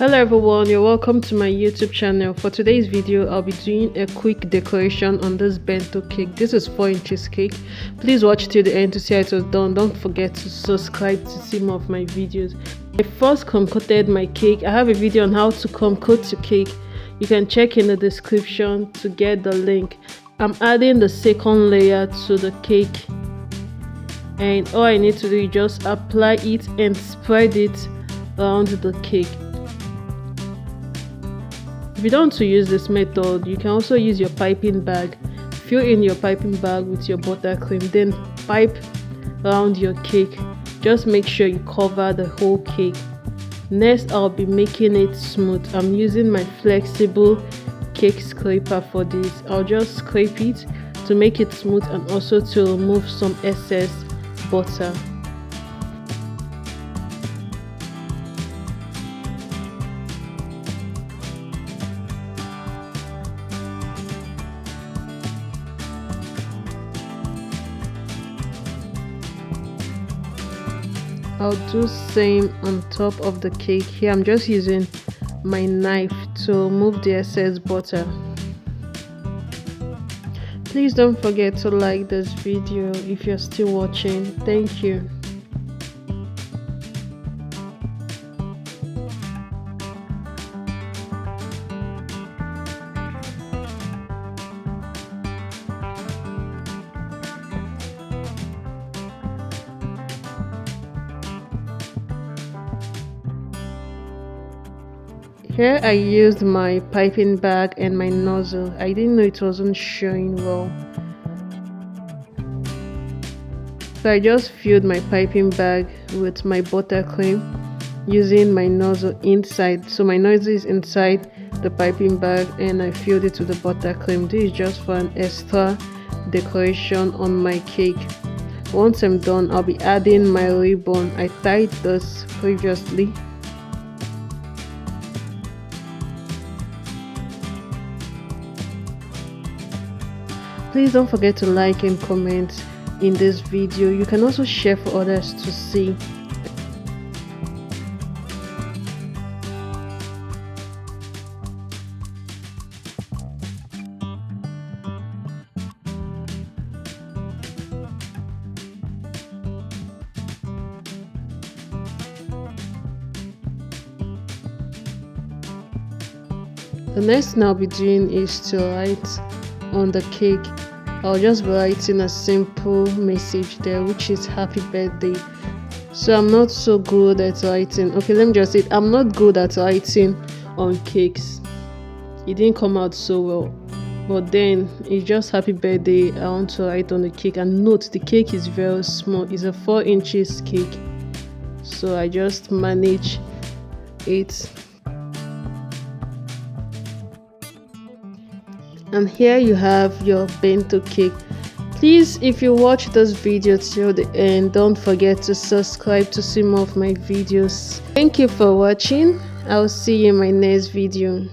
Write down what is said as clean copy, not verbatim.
Hello everyone, you're welcome to my YouTube channel. For today's video, I'll be doing a quick decoration on this bento cake. This is 4 inches cake. Please watch till the end to see how it was done. Don't forget to subscribe to see more of my videos. I first crumb coated my cake. I have a video on how to crumb coat your cake. You can check in the description to get the link. I'm adding the second layer to the cake, and all I need to do is just apply it and spread it around the cake. If you don't want to use this method, you can also use your piping bag. Fill in your piping bag with your buttercream, then pipe around your cake. Just make sure you cover the whole cake. Next, I'll be making it smooth. I'm using my flexible cake scraper for this. I'll just scrape it to make it smooth and also to remove some excess butter. I'll do same on top of the cake. Here I'm just using my knife to remove the excess butter. Please don't forget to like this video if you're still watching. Thank you. Here I used my piping bag and my nozzle. I didn't know it wasn't showing well, so I just filled my piping bag with my buttercream using my nozzle inside. So my nozzle is inside the piping bag and I filled it with the buttercream. This is just for an extra decoration on my cake. Once I'm done, I'll be adding my ribbon. I tied this previously. Please don't forget to like and comment in this video. You can also share for others to see. The next thing I'll be doing is to write on the cake. I'll just be writing a simple message there, which is happy birthday. So I'm not so good at writing. Okay, let me just say I'm not good at writing on cakes. It didn't come out so well, but then it's just happy birthday. I want to write on the cake, and note the cake is very small. It's a 4 inches cake, so I just manage it. And here you have your bento cake. Please, if you watch this video till the end, don't forget to subscribe to see more of my videos. Thank you for watching. I'll see you in my next video.